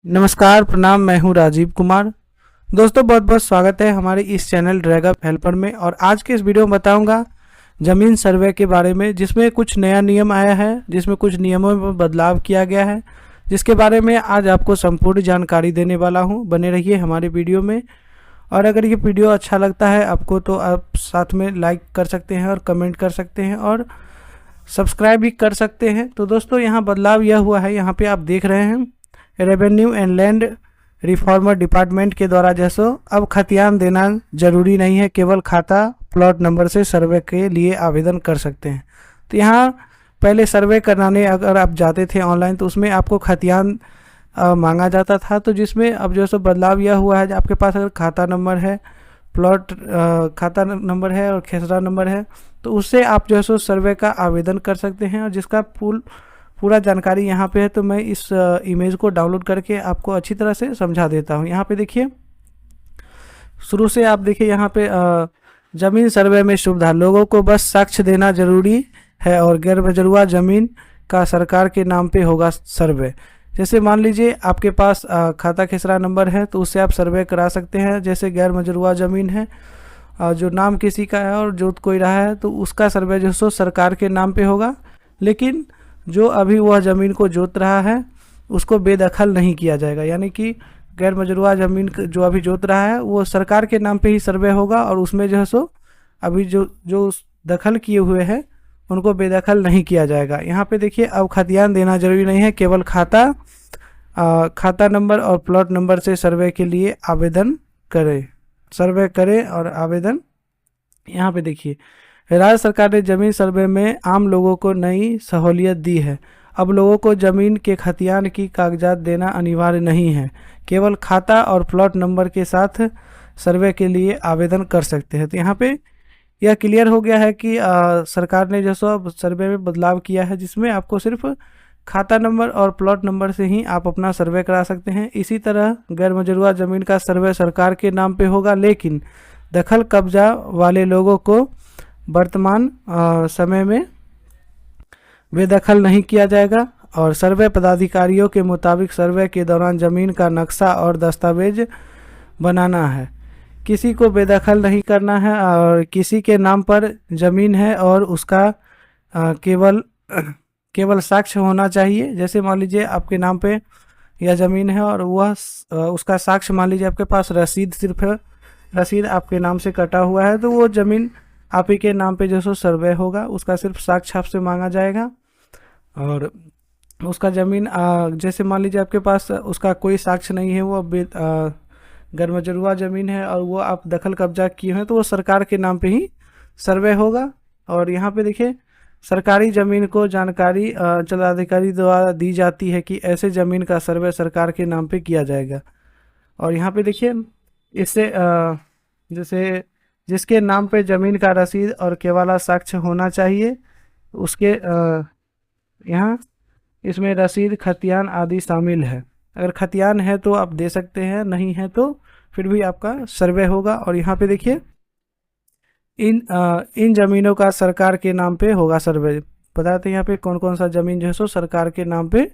नमस्कार, प्रणाम। मैं हूं राजीव कुमार। दोस्तों, बहुत बहुत स्वागत है हमारे इस चैनल ड्रैगअप हेल्पर में। और आज के इस वीडियो में बताऊंगा ज़मीन सर्वे के बारे में, जिसमें कुछ नया नियम आया है, जिसमें कुछ नियमों में बदलाव किया गया है, जिसके बारे में आज आपको संपूर्ण जानकारी देने वाला हूं। बने रहिए हमारे वीडियो में। और अगर ये वीडियो अच्छा लगता है आपको तो आप साथ में लाइक कर सकते हैं और कमेंट कर सकते हैं और सब्सक्राइब भी कर सकते हैं। तो दोस्तों, यहाँ बदलाव यह हुआ है, यहाँ पे आप देख रहे हैं revenue and land reformer department के द्वारा जैसो अब खतियान देना जरूरी नहीं है, केवल खाता प्लॉट नंबर से सर्वे के लिए आवेदन कर सकते हैं। तो यहाँ पहले सर्वे कराने अगर आप जाते थे ऑनलाइन तो उसमें आपको खतियान मांगा जाता था, तो जिसमें अब जो सो बदलाव यह हुआ है, आपके पास अगर खाता नंबर है, प्लॉट खाता नंबर है और खेसरा नंबर है, तो उससे आप जो है सो सर्वे का आवेदन कर सकते हैं। और जिसका पूरा जानकारी यहाँ पे है, तो मैं इस इमेज को डाउनलोड करके आपको अच्छी तरह से समझा देता हूँ। यहाँ पे देखिए, शुरू से आप देखिए यहाँ पे ज़मीन सर्वे में सुविधा, लोगों को बस साक्ष्य देना जरूरी है और गैर बजरुआ ज़मीन का सरकार के नाम पे होगा सर्वे। जैसे मान लीजिए आपके पास खाता खेसरा नंबर है, तो उससे आप सर्वे करा सकते हैं। जैसे गैर मजरूआ ज़मीन है, जो नाम किसी का है और जोत कोई रहा है, तो उसका सर्वे जो सो सरकार के नाम पे होगा। लेकिन जो अभी वह ज़मीन को जोत रहा है उसको बेदखल नहीं किया जाएगा, यानी कि गैर मजरूआ ज़मीन जो अभी जोत रहा है वो सरकार के नाम पे ही सर्वे होगा। और उसमें जो है सो अभी जो दखल किए हुए हैं उनको बेदखल नहीं किया जाएगा। यहाँ पे देखिए, अब खतियान देना जरूरी नहीं है, केवल खाता नंबर और प्लॉट नंबर से सर्वे के लिए आवेदन करें, सर्वे करें और आवेदन। यहाँ पे देखिए, राज्य सरकार ने जमीन सर्वे में आम लोगों को नई सहूलियत दी है। अब लोगों को जमीन के खतियान की कागजात देना अनिवार्य नहीं है, केवल खाता और प्लॉट नंबर के साथ सर्वे के लिए आवेदन कर सकते हैं। तो यहाँ पे यह क्लियर हो गया है कि सरकार ने जो सो सर्वे में बदलाव किया है, जिसमें आपको सिर्फ खाता नंबर और प्लॉट नंबर से ही आप अपना सर्वे करा सकते हैं। इसी तरह गैर मजरूआ ज़मीन का सर्वे सरकार के नाम पे होगा, लेकिन दखल कब्जा वाले लोगों को वर्तमान समय में बेदखल नहीं किया जाएगा। और सर्वे पदाधिकारियों के मुताबिक सर्वे के दौरान ज़मीन का नक्शा और दस्तावेज बनाना है, किसी को बेदखल नहीं करना है। और किसी के नाम पर ज़मीन है और उसका केवल साक्ष्य होना चाहिए। जैसे मान लीजिए आपके नाम पे यह ज़मीन है और वह उसका साक्ष्य, मान लीजिए आपके पास रसीद सिर्फ है, रसीद आपके नाम से कटा हुआ है, तो वो ज़मीन आप ही के नाम पे जो सो सर्वे होगा, उसका सिर्फ साक्ष्य आपसे मांगा जाएगा। और उसका ज़मीन जैसे मान लीजिए आपके पास उसका कोई साक्ष्य नहीं है, वो गैर मजरूआ ज़मीन है और वो आप दखल कब्जा किए हैं, तो वो सरकार के नाम पे ही सर्वे होगा। और यहाँ पे देखिए, सरकारी ज़मीन को जानकारी अंचलाधिकारी द्वारा दी जाती है कि ऐसे ज़मीन का सर्वे सरकार के नाम पे किया जाएगा। और यहाँ पे देखिए, इससे जैसे जिसके नाम पे ज़मीन का रसीद और केवाला साक्ष्य होना चाहिए, उसके यहाँ इसमें रसीद, खतियान आदि शामिल है। अगर खतियान है तो आप दे सकते हैं, नहीं है तो फिर भी आपका सर्वे होगा। और यहाँ पे देखिए, इन ज़मीनों का सरकार के नाम पे होगा सर्वे। बताते हैं यहाँ पे कौन कौन सा ज़मीन जो है सो सरकार के नाम पे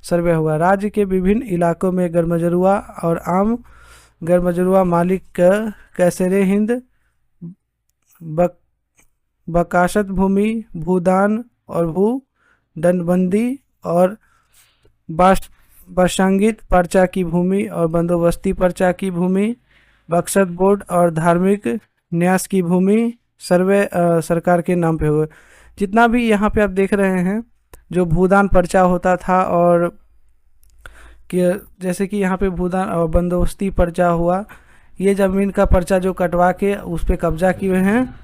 सर्वे होगा। राज्य के विभिन्न इलाकों में गैर मजरूआ और आम गैर मजरूआ मालिक कैसरे हिंद, बकाशत भूमि, भूदान और भू दंडबंदी और बशंगित पर्चा की भूमि और बंदोबस्ती पर्चा की भूमि, बक्सत बोर्ड और धार्मिक न्यास की भूमि सर्वे सरकार के नाम पे होगा। जितना भी यहाँ पे आप देख रहे हैं, जो भूदान पर्चा होता था और कि जैसे कि यहाँ पे भूदान और बंदोबस्ती पर्चा हुआ, ये ज़मीन का पर्चा जो कटवा के उस पर कब्जा किए हैं,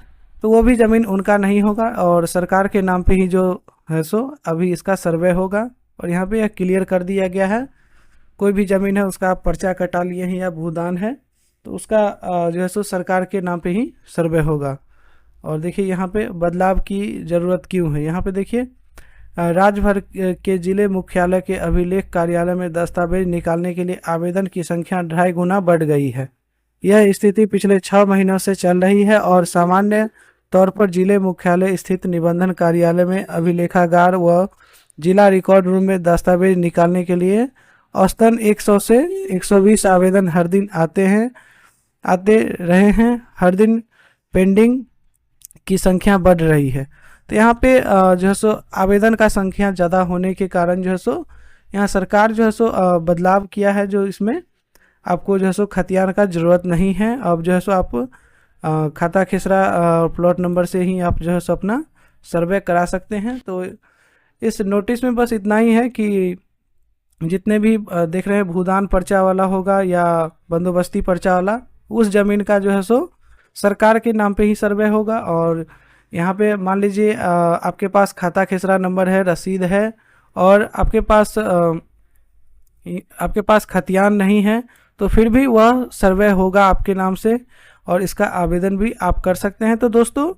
तो वो भी ज़मीन उनका नहीं होगा और सरकार के नाम पे ही जो है सो अभी इसका सर्वे होगा। और यहाँ पे यह क्लियर कर दिया गया है, कोई भी ज़मीन है उसका आप पर्चा कटा लिए हैं या भूदान है, तो उसका जो है सो सरकार के नाम पे ही सर्वे होगा। और देखिए यहाँ पे बदलाव की ज़रूरत क्यों है। यहाँ पे देखिए, राज्य भर के जिले मुख्यालय के अभिलेख कार्यालय में दस्तावेज निकालने के लिए आवेदन की संख्या 2.5 गुना बढ़ गई है। यह स्थिति पिछले 6 महीनों से चल रही है और सामान्य तौर पर जिले मुख्यालय स्थित निबंधन कार्यालय में अभिलेखागार व जिला रिकॉर्ड रूम में दस्तावेज निकालने के लिए औसतन 100 से 120 आवेदन हर दिन आते रहे हैं। हर दिन पेंडिंग की संख्या बढ़ रही है। तो यहाँ पे जो है सो आवेदन का संख्या ज़्यादा होने के कारण जो है सो यहाँ सरकार जो है सो बदलाव किया है, जो इसमें आपको जो है सो खतियान का ज़रूरत नहीं है। अब जो है सो आप खाता खेसरा प्लॉट नंबर से ही आप जो है सो अपना सर्वे करा सकते हैं। तो इस नोटिस में बस इतना ही है कि जितने भी देख रहे हैं भूदान पर्चा वाला होगा या बंदोबस्ती पर्चा वाला, उस ज़मीन का जो है सो सरकार के नाम पे ही सर्वे होगा। और यहाँ पे मान लीजिए आपके पास खाता खेसरा नंबर है, रसीद है, और आपके पास खतियान नहीं है, तो फिर भी वह सर्वे होगा आपके नाम से और इसका आवेदन भी आप कर सकते हैं। तो दोस्तों,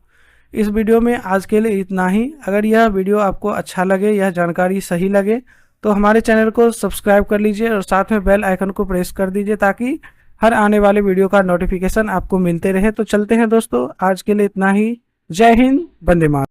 इस वीडियो में आज के लिए इतना ही। अगर यह वीडियो आपको अच्छा लगे, यह जानकारी सही लगे, तो हमारे चैनल को सब्सक्राइब कर लीजिए और साथ में बेल आइकन को प्रेस कर दीजिए ताकि हर आने वाले वीडियो का नोटिफिकेशन आपको मिलते रहे। तो चलते हैं दोस्तों, आज के लिए इतना ही। जय हिंद, वंदे मातरम।